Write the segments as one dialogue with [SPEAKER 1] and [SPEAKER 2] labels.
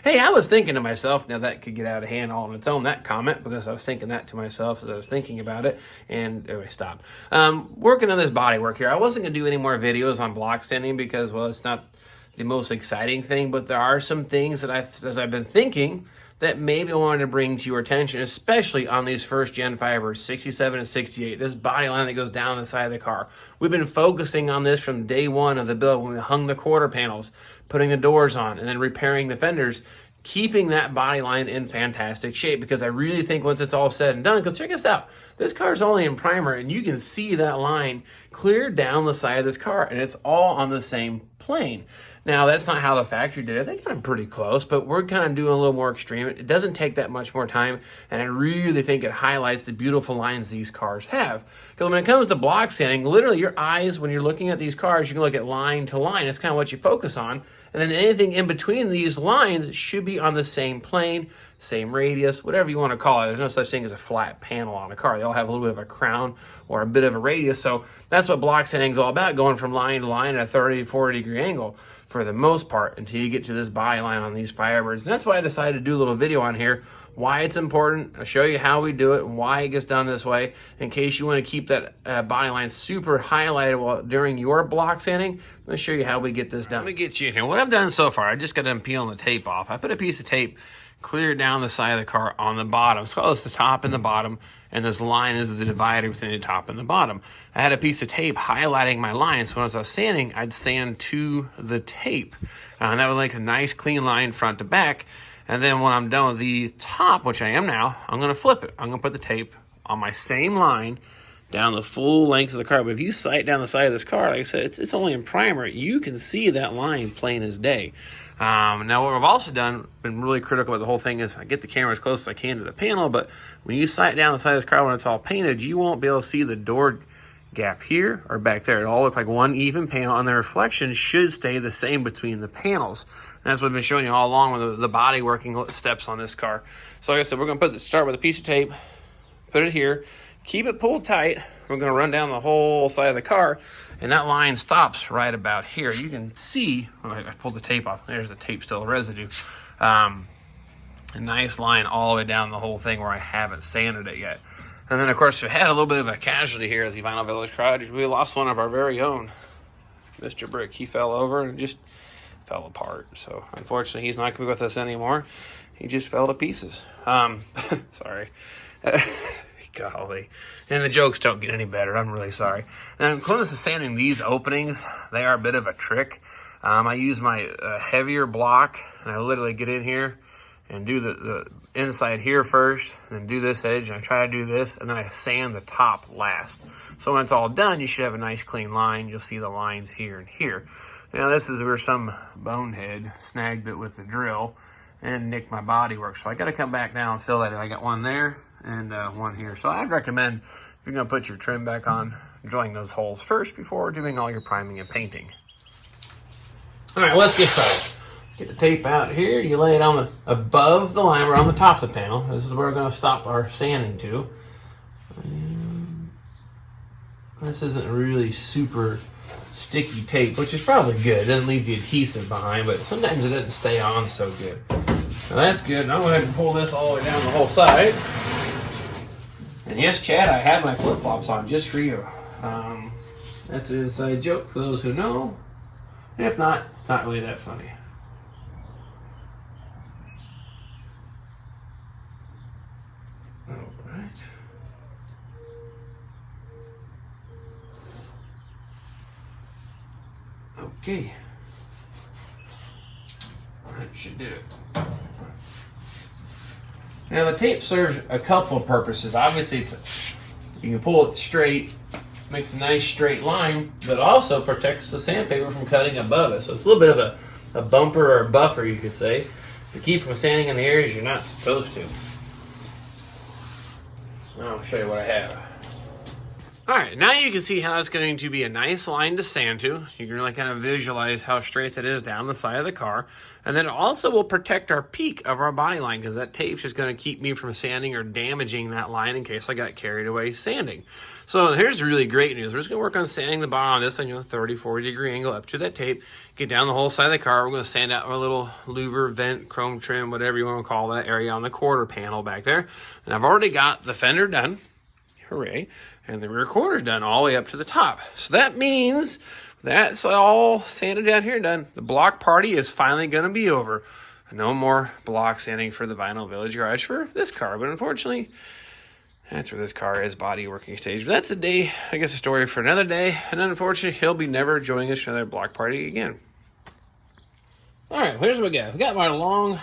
[SPEAKER 1] Hey, I was thinking to myself, now that could get out of hand all on its own, that comment, because I was thinking that to myself as I was thinking about it. And anyway, stop. Working on this body work here. I wasn't going to do any more videos on block standing because, well, it's not the most exciting thing, but there are some things that as I've been thinking, that maybe I wanted to bring to your attention, especially on these first gen Firebirds, 67 and 68, this body line that goes down the side of the car. We've been focusing on this from day one of the build when we hung the quarter panels, putting the doors on, and then repairing the fenders, keeping that body line in fantastic shape, because I really think once it's all said and done, because check this out, this car is only in primer, and you can see that line clear down the side of this car, and it's all on the same plane. Now, that's not how the factory did it. They got them pretty close, but we're kind of doing a little more extreme. It doesn't take that much more time, and I really think it highlights the beautiful lines these cars have. Because when it comes to block sanding, literally your eyes, when you're looking at these cars, you can look at line to line. That's kind of what you focus on. And then anything in between these lines should be on the same plane, same radius, whatever you want to call it. There's no such thing as a flat panel on a car. They all have a little bit of a crown or a bit of a radius. So that's what block sanding is all about, going from line to line at a 30 to 40 degree angle for the most part until you get to this body line on these Firebirds. And that's why I decided to do a little video on here, why it's important. I'll show you how we do it and why it gets done this way, in case you want to keep that body line super highlighted during your block sanding. Let me show you how we get this done. Let me get you in here. What I've done so far, I just got done peeling the tape off. I put a piece of tape clear down the side of the car on the bottom. So it's the top and the bottom, and this line is the divider between the top and the bottom. I had a piece of tape highlighting my line, so when I was sanding, I'd sand to the tape. And that would make a nice clean line front to back. And then when I'm done with the top, which I am now, I'm going to flip it. I'm going to put the tape on my same line down the full length of the car. But if you sight down the side of this car, like I said, it's only in primer. You can see that line plain as day. Now, what I've also done, been really critical of the whole thing, is I get the camera as close as I can to the panel, but when you sight down the side of this car when it's all painted, you won't be able to see the door gap here or back there. It all look like one even panel, and the reflection should stay the same between the panels. And that's what I've been showing you all along with the body working steps on this car. So like I said, we're going to start with a piece of tape, put it here, keep it pulled tight. We're going to run down the whole side of the car, and that line stops right about here. You can see, I pulled the tape off. There's the tape, still residue. A nice line all the way down the whole thing where I haven't sanded it yet. And then, of course, we had a little bit of a casualty here at the Vinyl Village Garage. We lost one of our very own, Mr. Brick. He fell over and just fell apart. So, unfortunately, he's not going to be with us anymore. He just fell to pieces. Sorry. Golly. And the jokes don't get any better. I'm really sorry. And when it comes to sanding these openings, they are a bit of a trick. I use my heavier block, and I literally get in here and do the inside here first, and then do this edge, and I try to do this, and then I sand the top last. So when it's all done, you should have a nice clean line. You'll see the lines here and here. Now this is where some bonehead snagged it with the drill and nicked my body work. So I got to come back down and fill that in. I got one there and one here. So I'd recommend, if you're going to put your trim back on, drilling those holes first before doing all your priming and painting. All right, let's get started. Get the tape out here. You lay it on above the line. We're on the top of the panel. This is where we're going to stop our sanding to. And this isn't really super sticky tape, which is probably good. It doesn't leave the adhesive behind, but sometimes it doesn't stay on so good. Now that's good. Now I'm going to go ahead and pull this all the way down the whole side. And yes, Chad, I have my flip-flops on just for you. That's an inside joke for those who know. And if not, it's not really that funny. Alright. Okay. That should do it. Now the tape serves a couple of purposes. Obviously, you can pull it straight, makes a nice straight line, but also protects the sandpaper from cutting above it. So it's a little bit of a bumper or a buffer, you could say, to keep from sanding in the areas you're not supposed to. I'll show you what I have. All right, now you can see how it's going to be a nice line to sand to. You can really kind of visualize how straight that is down the side of the car. And then it also will protect our peak of our body line, because that tape's just going to keep me from sanding or damaging that line in case I got carried away sanding. So here's really great news. We're just going to work on sanding the bottom of this on 30, 40 degree angle up to that tape. Get down the whole side of the car. We're going to sand out our little louver, vent, chrome trim, whatever you want to call that area on the quarter panel back there. And I've already got the fender done. Hooray. And the rear quarter's done all the way up to the top. So that means that's all sanded down here and done. The block party is finally going to be over. No more block sanding for the Vinyl Village Garage for this car. But unfortunately, that's where this car is, body working stage. But that's a day, I guess, a story for another day. And unfortunately, he'll be never joining us for another block party again. All right, here's what we got. We got my long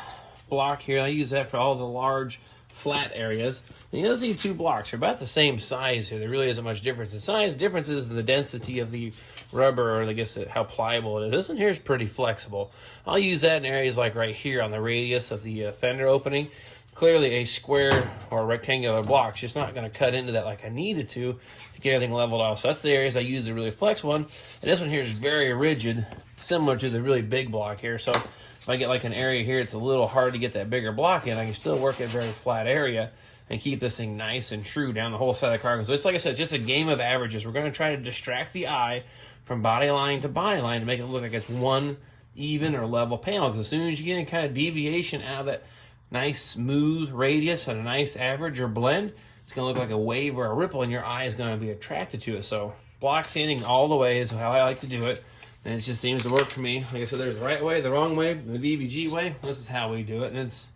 [SPEAKER 1] block here. I use that for all the large flat areas. And you'll see two blocks. They're about the same size here. There really isn't much difference in size. Difference is the density of the rubber, or I guess how pliable it is. This one here is pretty flexible. I'll use that in areas like right here on the radius of the fender opening. Clearly a square or rectangular block's just not going to cut into that like I needed to get everything leveled off. So that's the areas I use the really flex one. And this one here is very rigid, similar to the really big block here. So if I get like an area here, it's a little hard to get that bigger block in. I can still work at a very flat area and keep this thing nice and true down the whole side of the car. So it's like I said, it's just a game of averages. We're going to try to distract the eye from body line to body line to make it look like it's one even or level panel. Because as soon as you get any kind of deviation out of that nice smooth radius and a nice average or blend, it's going to look like a wave or a ripple, and your eye is going to be attracted to it. So block sanding all the way is how I like to do it, and it just seems to work for me. Like I said, there's the right way, the wrong way, the VBG way. This is how we do it, and it's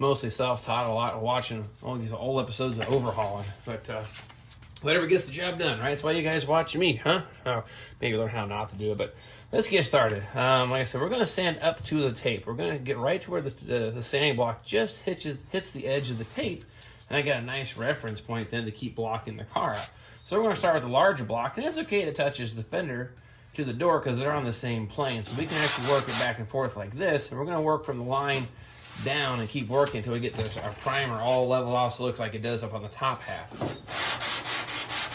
[SPEAKER 1] mostly self-taught, a lot of watching all these old episodes of overhauling. But whatever gets the job done, right? That's why you guys watching me, huh? Oh, maybe learn how not to do it, but let's get started. Like I said, we're going to sand up to the tape. We're going to get right to where the sanding block just hits the edge of the tape, and I got a nice reference point then to keep blocking the car out. So we're going to start with the larger block, and it's okay that it touches the fender to the door because they're on the same plane. So we can actually work it back and forth like this, and we're going to work from the line down and keep working until we get our primer all leveled off so it looks like it does up on the top half.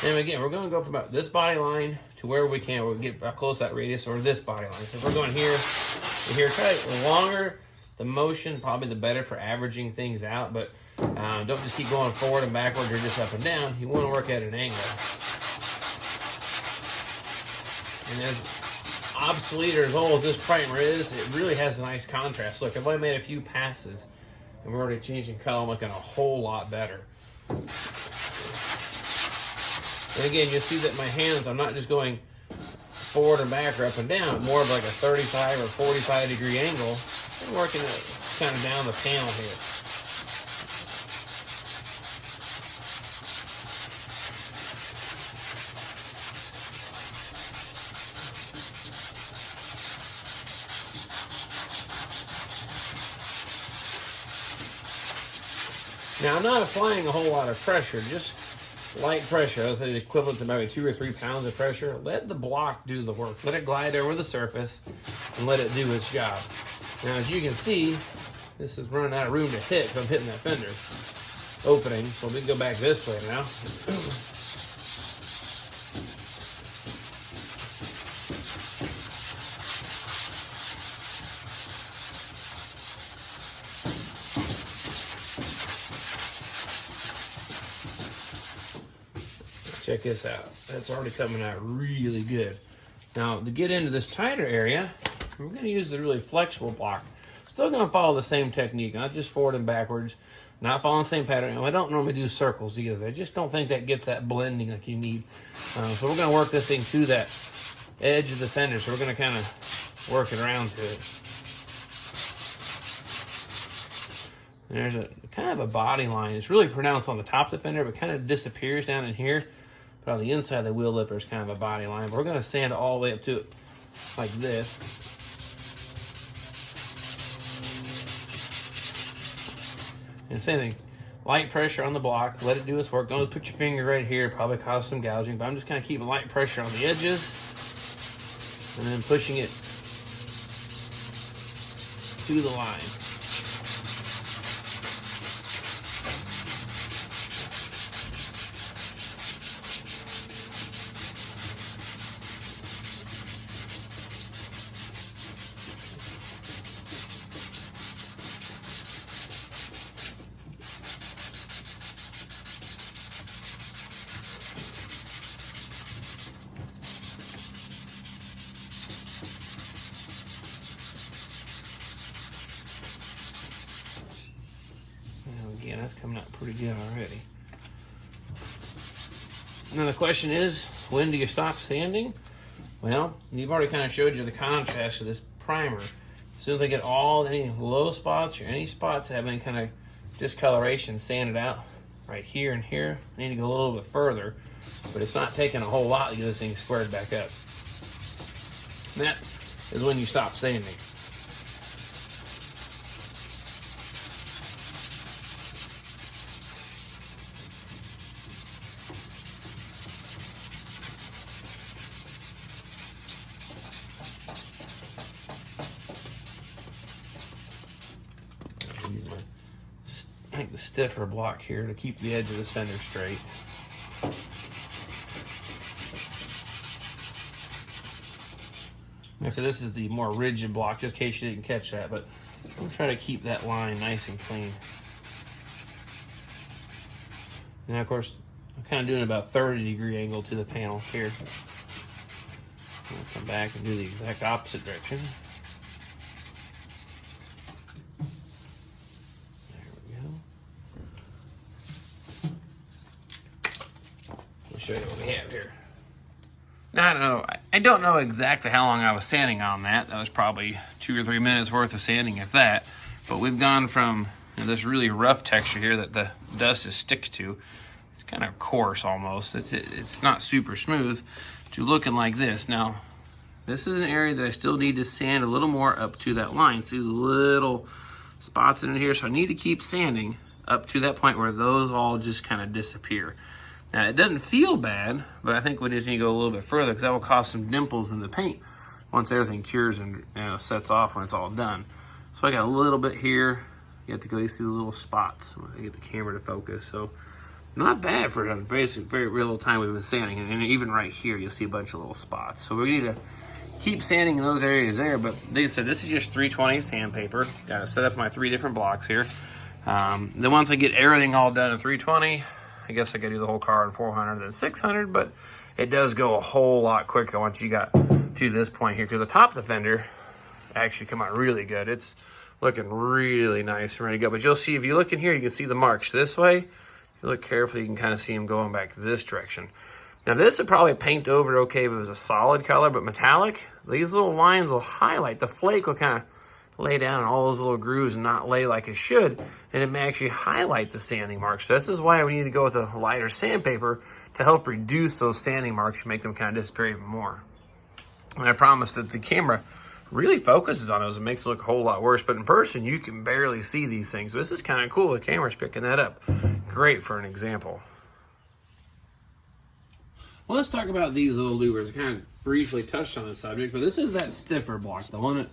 [SPEAKER 1] And again, we're going to go from about this body line to where we can. We'll get close to that radius, or this body line. So if we're going here to here, try it. The longer the motion, probably the better for averaging things out. But don't just keep going forward and backwards or just up and down. You want to work at an angle. And as obsolete or as old as this primer is, it really has a nice contrast. Look, I've only made a few passes, and we're already changing color, looking a whole lot better. And again, you'll see that my hands, I'm not just going forward and back or up and down, more of like a 35 or 45 degree angle. I'm working it kind of down the panel here. Now, I'm not applying a whole lot of pressure, just light pressure. I'll say the equivalent to maybe 2 or 3 pounds of pressure. Let the block do the work. Let it glide over the surface and let it do its job. Now, as you can see, this is running out of room to hit because I'm hitting that fender opening. So we can go back this way now. Check this out. That's already coming out really good. Now, to get into this tighter area, we're going to use the really flexible block. Still going to follow the same technique, not just forward and backwards, not following the same pattern. I don't normally do circles either. I just don't think that gets that blending like you need. So we're going to work this thing to that edge of the fender. So we're going to kind of work it around to it. And there's a kind of a body line. It's really pronounced on the top of the fender, but kind of disappears down in here. But on the inside of the wheel lip, there's kind of a body line. But we're going to sand it all the way up to it like this. And same thing, light pressure on the block. Let it do its work. Don't put your finger right here. Probably cause some gouging. But I'm just kind of keeping light pressure on the edges. And then pushing it to the line. again, that's coming out pretty good already. Now the question is, when do you stop sanding? Well, you've already kind of showed you the contrast of this primer. As soon as I get any low spots or any spots that have any kind of discoloration sanded out right here and here, I need to go a little bit further, but it's not taking a whole lot to get this thing squared back up. And that is when you stop sanding. Use I think the stiffer block here to keep the edge of the fender straight. Like I said, this is the more rigid block, just in case you didn't catch that, but I'm going to try to keep that line nice and clean. Now, of course, I'm kind of doing about 30-degree angle to the panel here. I'll come back and do the exact opposite direction. Show you what we have here. Now, I don't know exactly how long I was sanding on that. That was probably 2 or 3 minutes worth of sanding, if that. But we've gone from this really rough texture here that the dust sticks to. It's kind of coarse almost. It's not super smooth, to looking like this. Now, this is an area that I still need to sand a little more up to that line. See the little spots in here? So I need to keep sanding up to that point where those all just kind of disappear. Now, it doesn't feel bad, but I think we just need to go a little bit further because that will cause some dimples in the paint once everything cures and sets off when it's all done. So I got a little bit here. You have to go see the little spots. I'm gonna get the camera to focus. So not bad for basically very little time we've been sanding. And even right here, you'll see a bunch of little spots. So we need to keep sanding in those areas there. But they said this is just 320 sandpaper. Got to set up my 3 different blocks here. Then once I get everything all done in 320, I guess I could do the whole car in 400 and 600, but it does go a whole lot quicker once you got to this point here, because the top of the fender actually come out really good. It's looking really nice and ready to go. But you'll see, if you look in here, you can see the marks this way. If you look carefully, you can kind of see them going back this direction. Now this would probably paint over okay if it was a solid color, but metallic, these little lines will highlight. The flake will kind of lay down in all those little grooves and not lay like it should, and it may actually highlight the sanding marks. So this is why we need to go with a lighter sandpaper to help reduce those sanding marks and make them kind of disappear even more. And I promise that the camera really focuses on those and makes it look a whole lot worse, but in person you can barely see these things. This is kind of cool. The camera's picking that up. Great for an example. Well, let's talk about these little louvers. I kind of briefly touched on this subject, but this is that stiffer block, the one that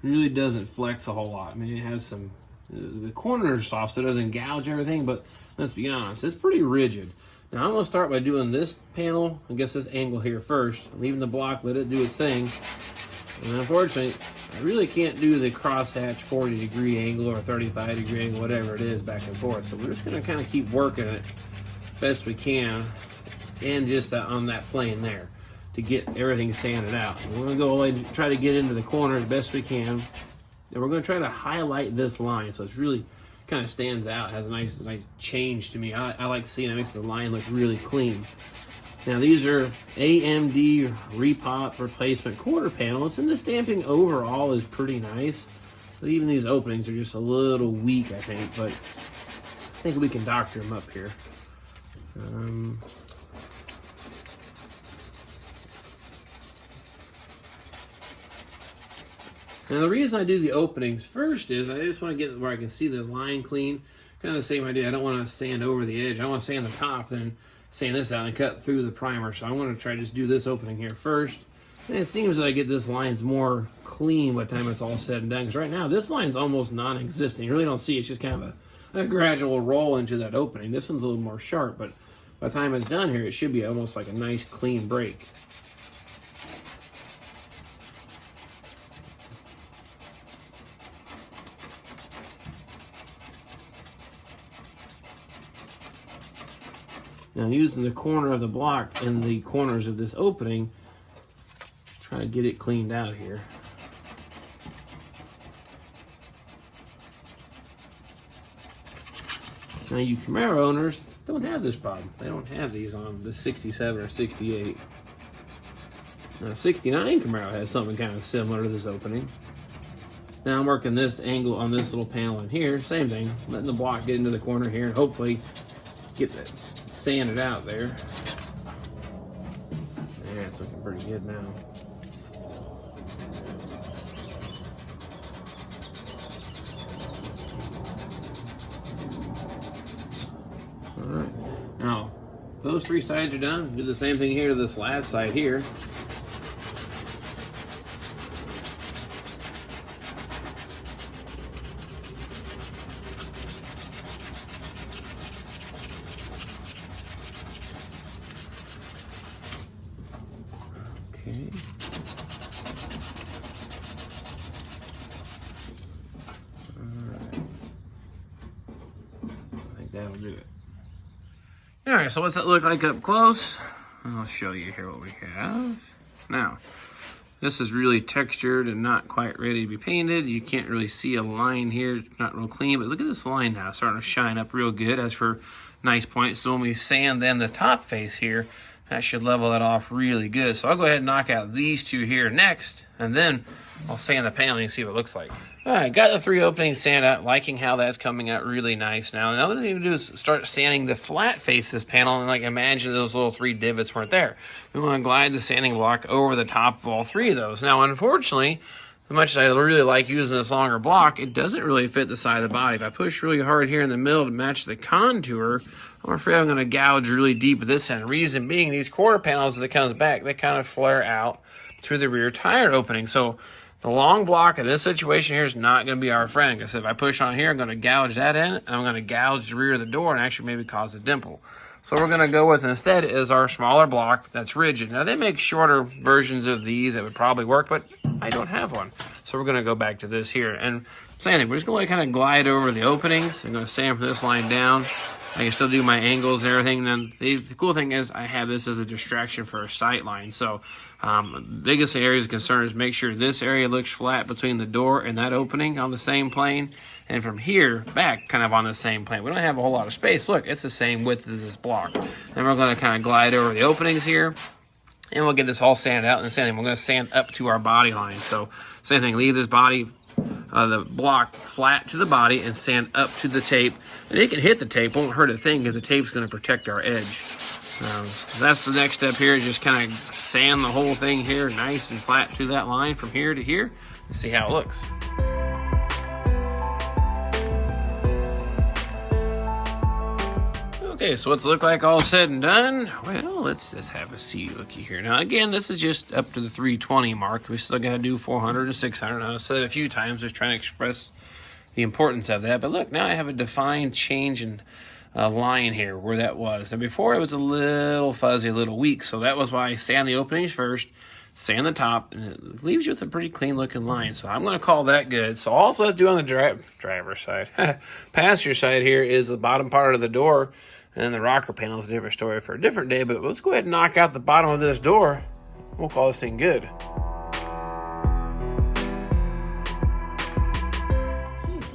[SPEAKER 1] really doesn't flex a whole lot. I mean, it has some, the corners are soft, so it doesn't gouge everything, but let's be honest, it's pretty rigid. Now, I'm going to start by doing this panel, I guess this angle here first, leaving the block, let it do its thing. And unfortunately, I really can't do the crosshatch 40-degree angle or 35-degree angle, whatever it is, back and forth. So we're just going to kind of keep working it best we can, and just on that plane there, to get everything sanded out. And we're going to go away and try to get into the corners best we can. And we're going to try to highlight this line so it's really kind of stands out, has a nice change to me. I like seeing it, makes the line look really clean. Now these are AMD repop replacement quarter panels, and the stamping overall is pretty nice. But even these openings are just a little weak, I think, but I think we can doctor them up here. Now the reason I do the openings first is I just want to get where I can see the line clean. Kind of the same idea. I don't want to sand over the edge. I want to sand the top, then sand this out and cut through the primer. So I want to try to just do this opening here first. And it seems that I get this line's more clean by the time it's all said and done. Because right now this line's almost non-existent. You really don't see it. It's just kind of a gradual roll into that opening. This one's a little more sharp, but by the time it's done here, it should be almost like a nice clean break. Now using the corner of the block and the corners of this opening, try to get it cleaned out here. Now, you Camaro owners don't have this problem. They don't have these on the 67 or 68. Now, 69 Camaro has something kind of similar to this opening. Now, I'm working this angle on this little panel in here. Same thing, letting the block get into the corner here and hopefully get that sanded out there. Yeah, it's looking pretty good now. All right, now those three sides are done. Do the same thing here to this last side here. Okay. All right. I think that'll do it. All right, so what's that look like up close? I'll show you here what we have. Now, this is really textured and not quite ready to be painted. You can't really see a line here. It's not real clean, but look at this line now. It's starting to shine up real good as for nice points. So when we sand then the top face here, that should level that off really good. So I'll go ahead and knock out these two here next, and then I'll sand the paneling and see what it looks like. All right, got the three openings sanded out, liking how that's coming out really nice now. Another thing to do is start sanding the flat face of this panel, and like imagine those little three divots weren't there. We want to glide the sanding block over the top of all three of those. Now, unfortunately, as much as I really like using this longer block, it doesn't really fit the side of the body. If I push really hard here in the middle to match the contour, I'm afraid I'm going to gouge really deep at this end. Reason being, these quarter panels, as it comes back, they kind of flare out through the rear tire opening. So the long block in this situation here is not going to be our friend. Because if I push on here, I'm going to gouge that end, and I'm going to gouge the rear of the door and actually maybe cause a dimple. So what we're going to go with instead is our smaller block that's rigid. Now, they make shorter versions of these that would probably work, but I don't have one. So we're going to go back to this here. And same thing, we're just going to kind of glide over the openings. I'm going to sand from this line down. I can still do my angles and everything. And then the cool thing is I have this as a distraction for a sight line. So the biggest areas of concern is make sure this area looks flat between the door and that opening on the same plane. And from here back, kind of on the same plane. We don't have a whole lot of space. Look, it's the same width as this block. And we're going to kind of glide over the openings here. And we'll get this all sanded out. And the same thing, we're going to sand up to our body line. So same thing, leave this body, the block flat to the body and sand up to the tape. And it can hit the tape, won't hurt a thing because the tape's going to protect our edge. So that's the next step here, just kind of sand the whole thing here nice and flat to that line from here to here and see how it looks. Okay, so what's it look like all said and done? Well, let's just have a see looky here. Now, again, this is just up to the 320 mark. We still got to do 400 and 600. I've said it a few times, just trying to express the importance of that. But look, now I have a defined change in line here where that was. Now, before it was a little fuzzy, a little weak. So that was why I sand the openings first, sand the top, and it leaves you with a pretty clean looking line. So I'm going to call that good. So also let's do on the driver's side. Passenger side here is the bottom part of the door. And then the rocker panel is a different story for a different day, but let's go ahead and knock out the bottom of this door. We'll call this thing good.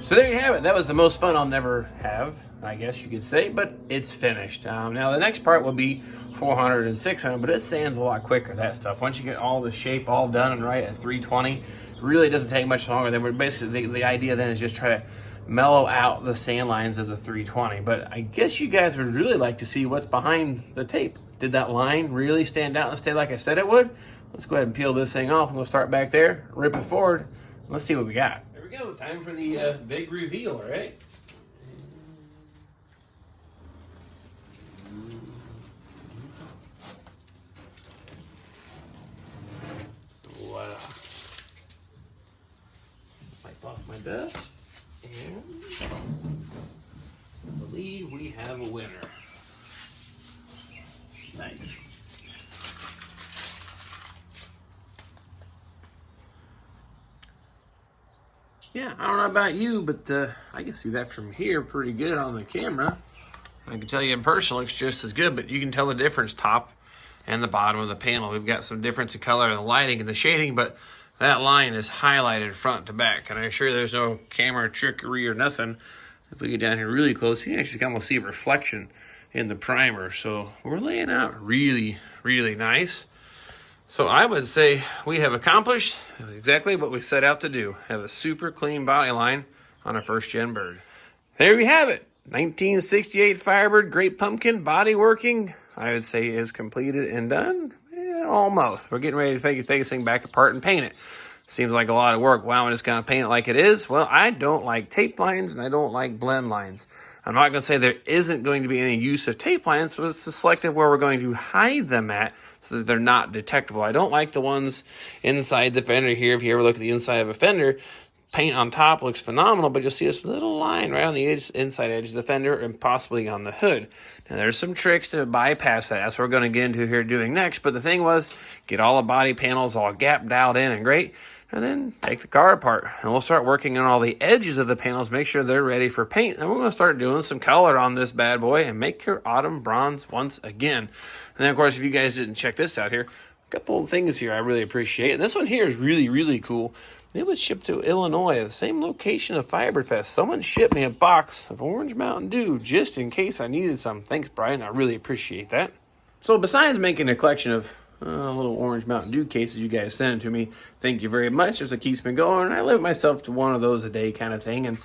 [SPEAKER 1] So there you have it. That was the most fun I'll never have, I guess you could say, but it's finished. Now the next part will be 400 and 600, but it sands a lot quicker, that stuff. Once you get all the shape all done and right at 320, it really doesn't take much longer. Then we're basically, the idea then is just try to mellow out the sand lines of the 320. But I guess you guys would really like to see what's behind the tape. Did that line really stand out and stay like I said it would? Let's go ahead and peel this thing off. We'll start back there, rip it forward. Let's see what we got. There we go. Time for the big reveal, right? Voila. Wipe off my dust. And I believe we have a winner. Nice. Yeah, I don't know about you, but I can see that from here pretty good on the camera. I can tell you in person it looks just as good, but you can tell the difference top and the bottom of the panel. We've got some difference in color and the lighting and the shading, but that line is highlighted front to back, and I'm sure there's no camera trickery or nothing. If we get down here really close, you can actually almost see a reflection in the primer. So we're laying out really, really nice. So I would say we have accomplished exactly what we set out to do. Have a super clean body line on a first gen bird. There we have it. 1968 Firebird Great Pumpkin body working, I would say, is completed and done. Yeah, almost. We're getting ready to take this thing back apart and paint it. Seems like a lot of work. Wow, I'm just going to paint it like it is. Well, I don't like tape lines and I don't like blend lines. I'm not going to say there isn't going to be any use of tape lines, but it's selective where we're going to hide them at so that they're not detectable. I don't like the ones inside the fender here. If you ever look at the inside of a fender, paint on top looks phenomenal, but you'll see this little line right on the inside edge of the fender and possibly on the hood. Now, there's some tricks to bypass that. That's what we're going to get into here doing next. But the thing was, get all the body panels all gap dialed in and great, and then take the car apart. And we'll start working on all the edges of the panels, make sure they're ready for paint. And we're going to start doing some color on this bad boy and make your autumn bronze once again. And then, of course, if you guys didn't check this out here, a couple of things here I really appreciate. And this one here is really, really cool. It was shipped to Illinois, the same location of Firebird Fest. Someone shipped me a box of Orange Mountain Dew just in case I needed some. Thanks, Brian. I really appreciate that. So besides making a collection of little Orange Mountain Dew cases you guys sent to me, thank you very much. It's what keeps me going. I limit myself to one of those a day kind of thing. And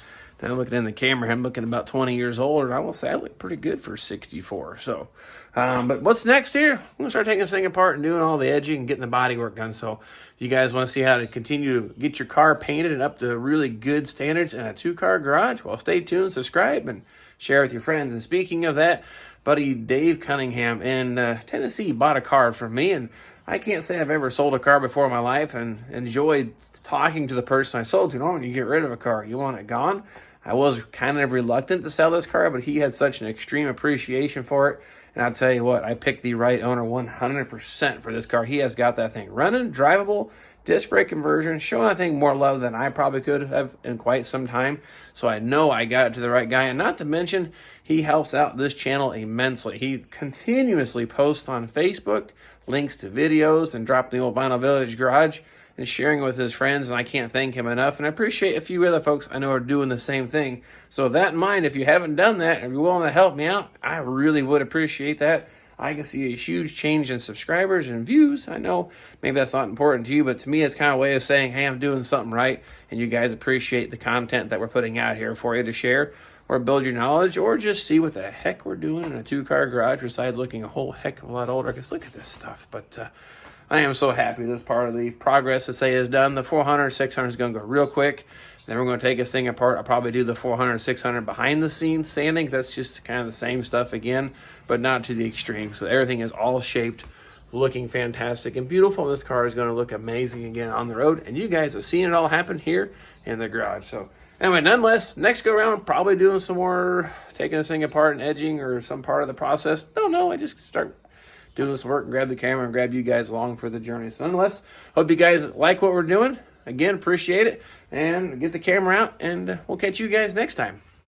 [SPEAKER 1] now looking in the camera, I'm looking about 20 years old, and I will say I look pretty good for 64. So, but what's next here? I'm going to start taking this thing apart and doing all the edging and getting the body work done. So if you guys want to see how to continue to get your car painted and up to really good standards in a two-car garage, well, stay tuned, subscribe, and share with your friends. And speaking of that, buddy Dave Cunningham in Tennessee bought a car from me, and I can't say I've ever sold a car before in my life and enjoyed talking to the person I sold to. Normally, when you get rid of a car, you want it gone. I was kind of reluctant to sell this car, but he had such an extreme appreciation for it. And I'll tell you what, I picked the right owner 100% for this car. He has got that thing running, drivable, disc brake conversion, showing that thing more love than I probably could have in quite some time. So I know I got it to the right guy. And not to mention, he helps out this channel immensely. He continuously posts on Facebook, links to videos, and dropped the old Vinyl Village garage and sharing it with his friends, and I can't thank him enough. And I appreciate a few other folks I know are doing the same thing. So with that in mind, if you haven't done that and you're willing to help me out, I really would appreciate that. I can see a huge change in subscribers and views. I know maybe that's not important to you, but to me, it's kind of a way of saying, hey, I'm doing something right, and you guys appreciate the content that we're putting out here for you to share or build your knowledge or just see what the heck we're doing in a two-car garage besides looking a whole heck of a lot older. Because look at this stuff. But I am so happy this part of the progress to say is done. The 400, 600 is going to go real quick. Then we're going to take this thing apart. I'll probably do the 400, 600 behind the scenes sanding. That's just kind of the same stuff again, but not to the extreme. So everything is all shaped, looking fantastic and beautiful. This car is going to look amazing again on the road. And you guys have seen it all happen here in the garage. So anyway, nonetheless, next go around, probably doing some more taking this thing apart and edging or some part of the process. No, I just start doing some work and grab the camera and grab you guys along for the journey. So nonetheless, hope you guys like what we're doing. Again, appreciate it. And get the camera out, and we'll catch you guys next time.